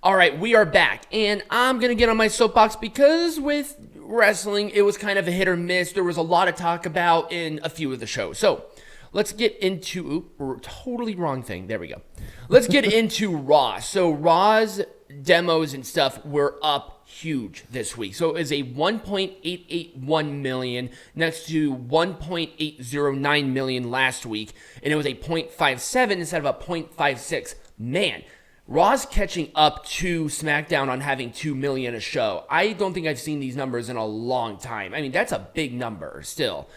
All right, we are back, and I'm going to get on my soapbox because with wrestling, it was kind of a hit or miss. There was a lot to talk about in a few of the shows. So let's get into, totally wrong thing. There we go. Let's get into Raw. So Raw's demos and stuff were up huge this week. So it was a 1.881 million next to 1.809 million last week, and it was a 0.57 instead of a 0.56. Man, Raw's catching up to SmackDown on having 2 million a show. I don't think I've seen these numbers in a long time. I mean, that's a big number still.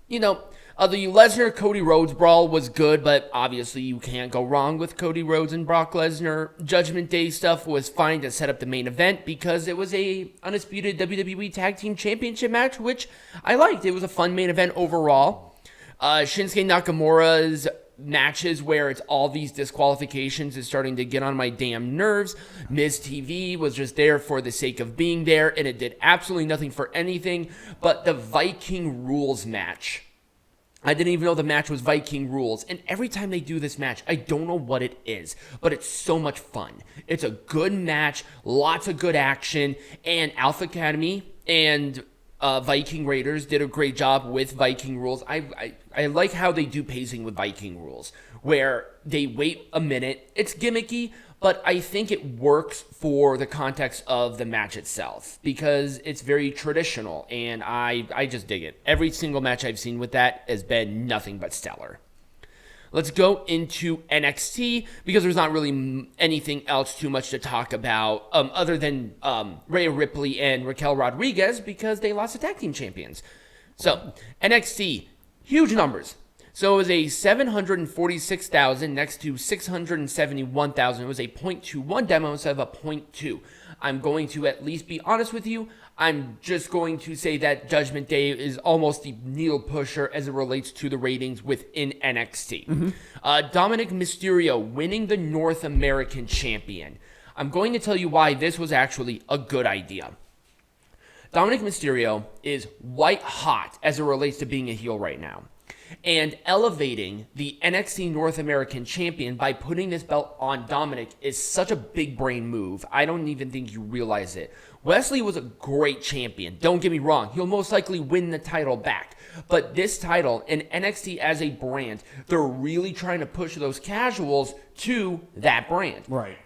You know, the Lesnar-Cody Rhodes brawl was good, but obviously you can't go wrong with Cody Rhodes and Brock Lesnar. Judgment Day stuff was fine to set up the main event because it was a undisputed WWE Tag Team Championship match, which I liked. It was a fun main event overall. Shinsuke Nakamura's matches where it's all these disqualifications is starting to get on my damn nerves. Miz TV was just there for the sake of being there, and it did absolutely nothing for anything. But the Viking Rules match, I didn't even know the match was Viking Rules. And every time they do this match, I don't know what it is, but it's so much fun. It's a good match, lots of good action, and Alpha Academy and Viking Raiders did a great job with Viking Rules. I like how they do pacing with Viking Rules, where they wait a minute. It's gimmicky, but I think it works for the context of the match itself because it's very traditional, and I just dig it. Every single match I've seen with that has been nothing but stellar. Let's go into NXT because there's not really anything else too much to talk about other than Rhea Ripley and Raquel Rodriguez because they lost the tag team champions. So NXT, huge numbers. So it was a 746,000 next to 671,000. It was a 0.21 demo instead of a 0.2. I'm going to at least be honest with you. I'm just going to say that Judgment Day is almost the needle pusher as it relates to the ratings within NXT. Mm-hmm. Dominic Mysterio winning the North American champion. I'm going to tell you why this was actually a good idea. Dominic Mysterio is white hot as it relates to being a heel right now. And elevating the NXT North American champion by putting this belt on Dominic is such a big brain move. I don't even think you realize it. Wesley was a great champion. Don't get me wrong. He'll most likely win the title back. But this title and NXT as a brand, they're really trying to push those casuals to that brand. Right.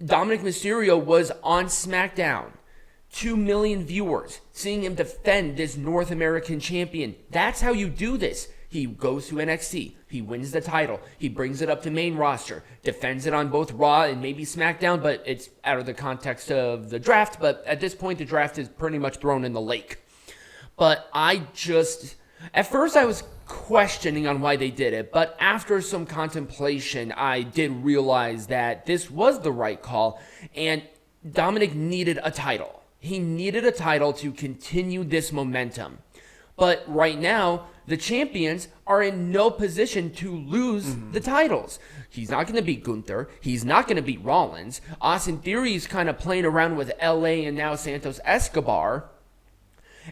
Dominic Mysterio was on SmackDown. 2 million viewers seeing him defend this North American champion. That's how you do this. He goes to NXT. He wins the title. He brings it up to main roster. Defends it on both Raw and maybe SmackDown, but it's out of the context of the draft. But at this point, the draft is pretty much thrown in the lake. But at first I was questioning on why they did it. But after some contemplation, I did realize that this was the right call. And Dominic needed a title. He needed a title to continue this momentum. But right now, the champions are in no position to lose the titles. He's not going to beat Gunther. He's not going to beat Rollins. Austin Theory's kind of playing around with LA and now Santos Escobar.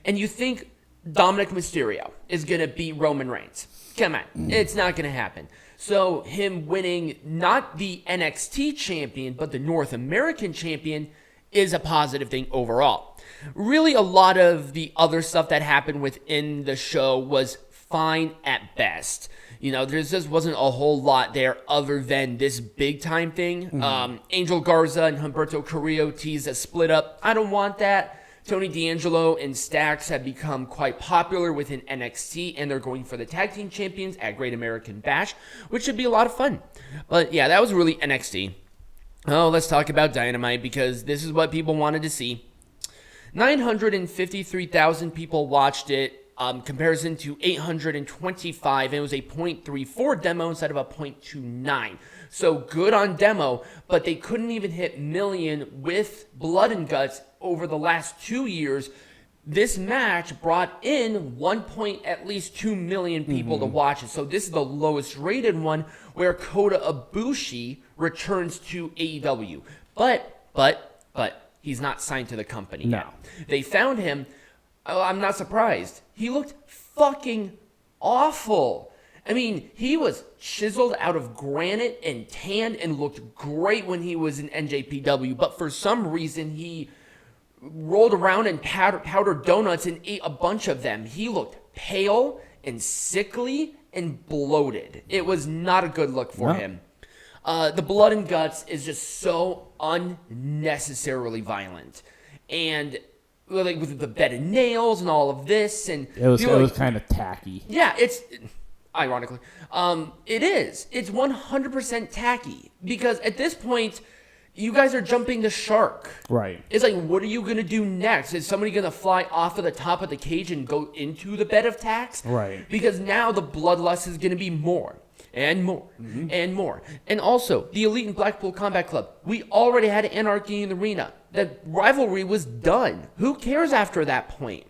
And you think Dominic Mysterio is going to beat Roman Reigns. Come on. It's not going to happen. So him winning not the NXT champion, but the North American champion is a positive thing overall. Really, a lot of the other stuff that happened within the show was fine at best. You know, there just wasn't a whole lot there other than this big-time thing. Mm-hmm. Angel Garza and Humberto Carrillo teased a split-up. I don't want that. Tony D'Angelo and Stax have become quite popular within NXT, and they're going for the Tag Team Champions at Great American Bash, which should be a lot of fun. But yeah, that was really NXT. Oh, let's talk about Dynamite because this is what people wanted to see. 953,000 people watched it, comparison to 825, and it was a 0.34 demo instead of a 0.29. So good on demo, but they couldn't even hit million with Blood and Guts over the last 2 years. This match brought in at least 2 million people to watch it. So this is the lowest rated one where Kota Ibushi returns to AEW. But he's not signed to the company now. They found him. I'm not surprised. He looked fucking awful. I mean, he was chiseled out of granite and tanned and looked great when he was in NJPW, but for some reason he rolled around and powdered donuts and ate a bunch of them. He looked pale and sickly and bloated. It was not a good look for him. The blood and guts is just so unnecessarily violent. And like with the bed of nails and all of this, and it was kind of tacky. Yeah, it's ironically, it is. It's 100% tacky because at this point, you guys are jumping the shark. Right. It's like, what are you gonna do next? Is somebody gonna fly off of the top of the cage and go into the bed of tacks? Right. Because now the bloodlust is gonna be more. And more, and more. And also, the Elite and Blackpool Combat Club. We already had Anarchy in the arena. The rivalry was done. Who cares after that point?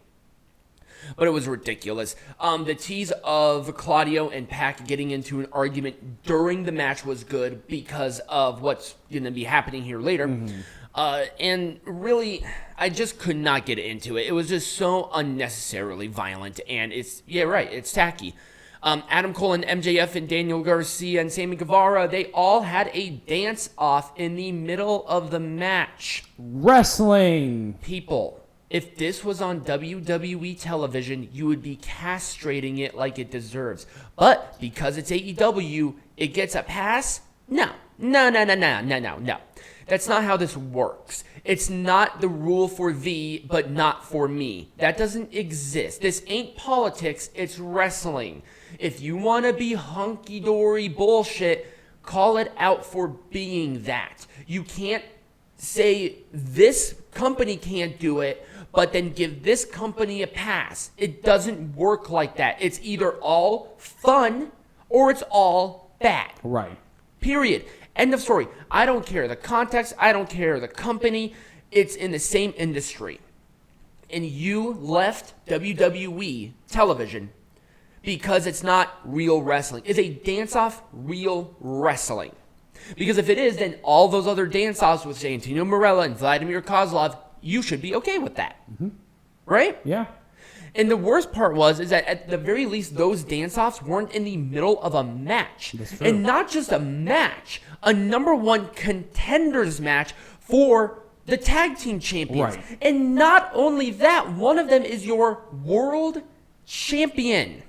But it was ridiculous. The tease of Claudio and Pac getting into an argument during the match was good because of what's going to be happening here later. And really, I just could not get into it. It was just so unnecessarily violent. And it's tacky. Adam Cole and MJF and Daniel Garcia and Sammy Guevara, they all had a dance-off in the middle of the match. Wrestling! People, if this was on WWE television, you would be castrating it like it deserves. But because it's AEW, it gets a pass? No. That's not how this works. It's not the rule for thee, but not for me. That doesn't exist. This ain't politics, it's wrestling. If you want to be hunky-dory bullshit, call it out for being that. You can't say this company can't do it, but then give this company a pass. It doesn't work like that. It's either all fun or it's all bad. Right. Period. End of story. I don't care the context. I don't care the company. It's in the same industry. And you left WWE television because it's not real wrestling. Is a dance-off real wrestling? Because if it is, then all those other dance-offs with Santino Marella and Vladimir Kozlov, you should be okay with that. Right? Yeah. And the worst part is that at the very least, those dance-offs weren't in the middle of a match. That's true. And not just a match, a number one contenders match for the tag team champions. Right. And not only that, one of them is your world champion.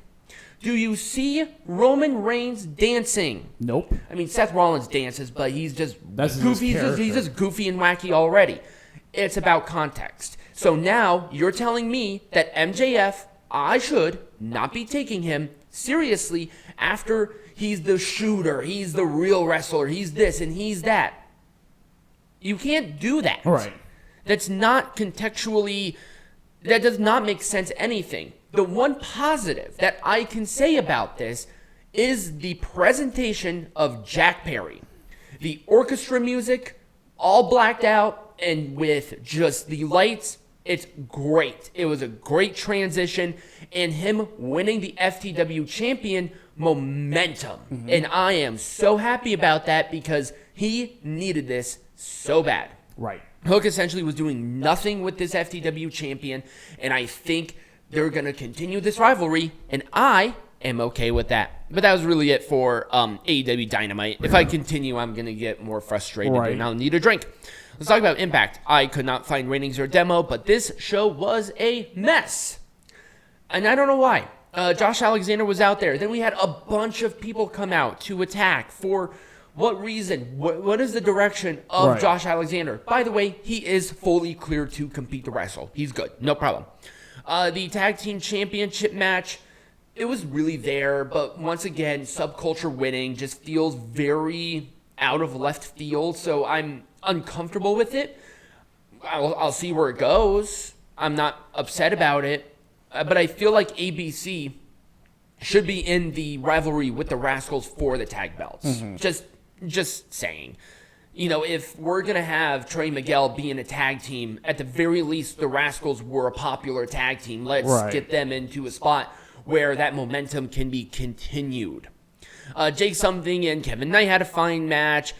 Do you see Roman Reigns dancing? Nope. I mean, Seth Rollins dances, but he's just goofy. He's just goofy and wacky already. It's about context. So now you're telling me that MJF, I should not be taking him seriously after he's the shooter, he's the real wrestler, he's this and he's that. You can't do that. Right. That's not contextually, that does not make sense anything. The one positive that I can say about this is the presentation of Jack Perry. The orchestra music, all blacked out and with just the lights, it's great. It was a great transition, and him winning the FTW champion, momentum. And I am so happy about that because he needed this so bad. Right. Hook essentially was doing nothing with this FTW champion, and I think they're going to continue this rivalry, and I am okay with that. But that was really it for AEW Dynamite. If I continue, I'm going to get more frustrated, and I'll need a drink. Let's talk about Impact. I could not find ratings or demo, but this show was a mess. And I don't know why. Josh Alexander was out there. Then we had a bunch of people come out to attack. For what reason? What is the direction of Josh Alexander? By the way, he is fully clear to compete to wrestle. He's good. No problem. The Tag Team Championship match, it was really there. But once again, Subculture winning just feels very out of left field. So I'm uncomfortable with it. I'll see where it goes. I'm not upset about it. But I feel like ABC should be in the rivalry with the Rascals for the tag belts. Just saying. You know, if we're going to have Trey Miguel be in a tag team, at the very least, the Rascals were a popular tag team. Let's get them into a spot where that momentum can be continued. Jake Something and Kevin Knight had a fine match.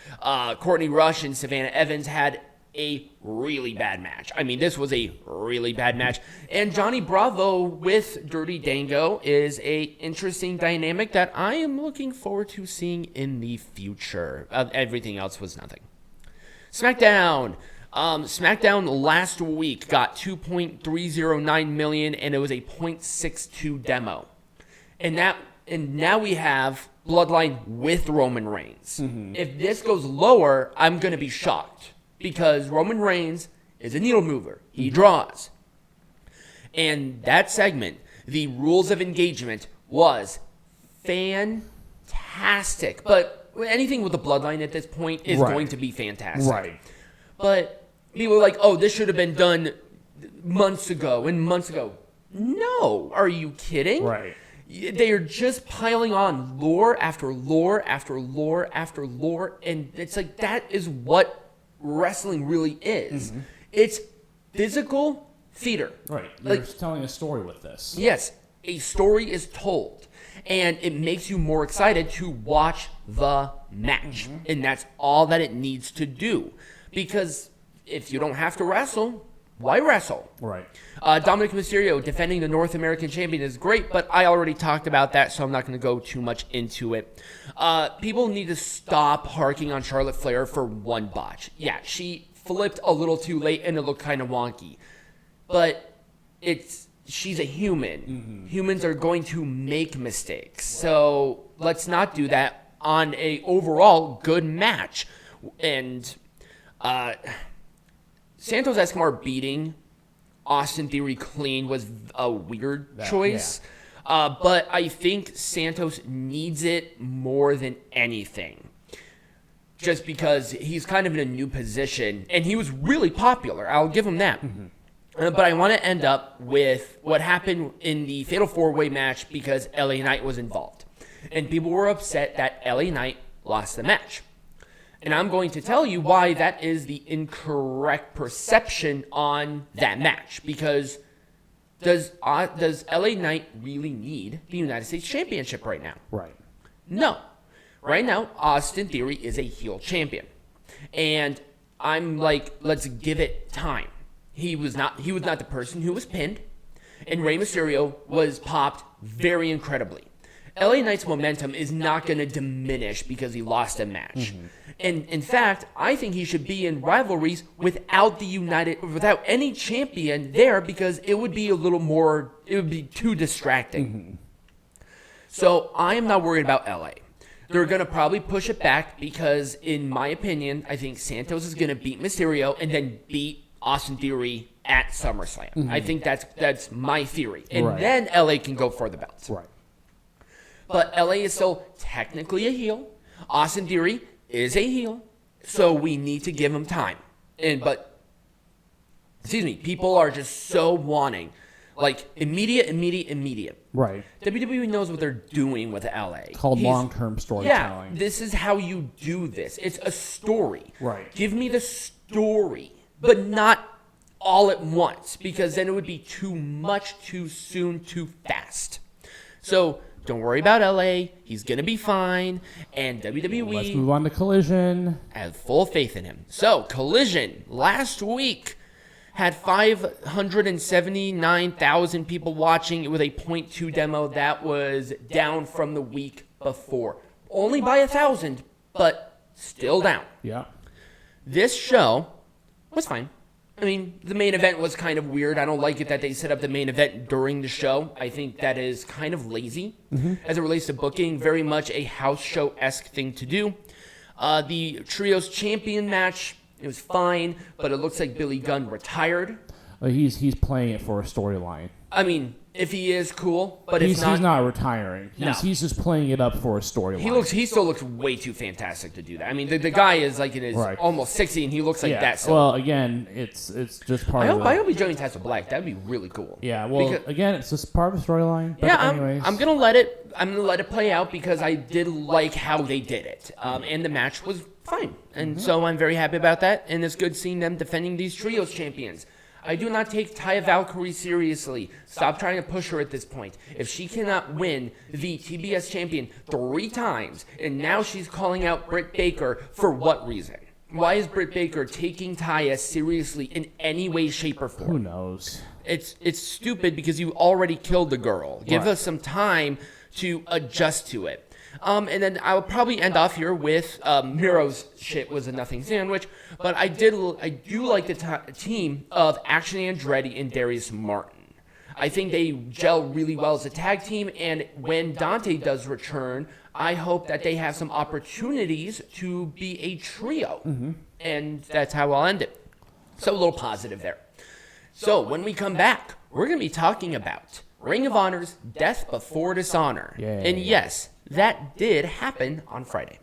Courtney Rush and Savannah Evans had a really bad match. I mean, this was a really bad match. And Johnny Bravo with Dirty Dango is a interesting dynamic that I am looking forward to seeing in the future. Everything else was nothing. SmackDown. SmackDown last week got 2.309 million, and it was a 0.62 demo. And now we have Bloodline with Roman Reigns. If this goes lower, I'm going to be shocked because Roman Reigns is a needle mover. He draws. And that segment, the rules of engagement, was fantastic. But anything with the Bloodline at this point is going to be fantastic. Right. But people are like, oh, this should have been done months ago and months ago. No. Are you kidding? Right. They are just piling on lore after lore after lore after lore. And it's like, that is what wrestling really is. It's physical theater. Right. You're telling a story with this. Yes. A story is told. And it makes you more excited to watch the match. And that's all that it needs to do. Because if you don't have to wrestle, why wrestle? Right. Dominic Mysterio defending the North American champion is great, but I already talked about that, so I'm not going to go too much into it. People need to stop harking on Charlotte Flair for one botch. Yeah, she flipped a little too late, and it looked kind of wonky. But she's a human. Humans are going to make mistakes. So let's not do that on a overall good match. And Santos Escobar beating Austin Theory clean was a weird choice. But I think Santos needs it more than anything. Just because he's kind of in a new position. And he was really popular. I'll give him that. But I want to end up with what happened in the Fatal 4-Way match because LA Knight was involved. And people were upset that LA Knight lost the match. And I'm going to tell you why that is the incorrect perception on that match. Because does LA Knight really need the United States Championship right now? Right. No. Right now, Austin Theory is a heel champion. And I'm like, let's give it time. He was not the person who was pinned. And Rey Mysterio was popped very incredibly. LA Knight's momentum is not going to diminish because he lost a match. And in fact, I think he should be in rivalries without any champion there because it would be too distracting. So I am not worried about LA. They're going to probably push it back because, in my opinion, I think Santos is going to beat Mysterio and then beat Austin Theory at SummerSlam. I think that's my theory. And then LA can go for the belts. Right. But LA is still technically a heel. Austin Theory is a heel. So we need to give him time. People are just so wanting. Like, immediate. Right. WWE knows what they're doing with LA. It's called long-term storytelling. Yeah, this is how you do this. It's a story. Right. Give me the story, but not all at once, because then it would be too much, too soon, too fast. So don't worry about LA. He's going to be fine. And WWE... Let's move on to Collision. I have full faith in him. So, Collision, last week, had 579,000 people watching with a 0.2 demo. That was down from the week before. Only by 1,000, but still down. Yeah. This show was fine. I mean, the main event was kind of weird. I don't like it that they set up the main event during the show. I think that is kind of lazy as it relates to booking. Very much a house show-esque thing to do. The Trios Champion match, it was fine, but it looks like Billy Gunn retired. He's playing it for a storyline. I mean, if he is, cool, but he's not retiring. He's just playing it up for a storyline. He still looks way too fantastic to do that. I mean, the guy is like in his almost 60, and he looks like that. So. Well, again, it's just part of. I hope he joins House of Black. That'd be really cool. Yeah. Well, again, it's just part of the storyline. Yeah. Anyways. I'm gonna let it play out because I did like how they did it, and the match was fine, and so I'm very happy about that. And it's good seeing them defending these Trios champions. I do not take Taya Valkyrie seriously. Stop trying to push her at this point. If she cannot win the TBS champion 3 times, and now she's calling out Britt Baker, for what reason? Why is Britt Baker taking Taya seriously in any way, shape, or form? Who knows? It's stupid because you already killed the girl. Give us some time to adjust to it. And then I'll probably end off here with Miro's shit was a nothing sandwich, but I do like the team of Action Andretti and Darius Martin. I think they gel really well as a tag team, and when Dante does return, I hope that they have some opportunities to be a trio, and that's how I'll end it. So a little positive there. So when we come back, we're going to be talking about Ring of Honor's Death Before Dishonor. Yay. And yes, that did happen on Friday.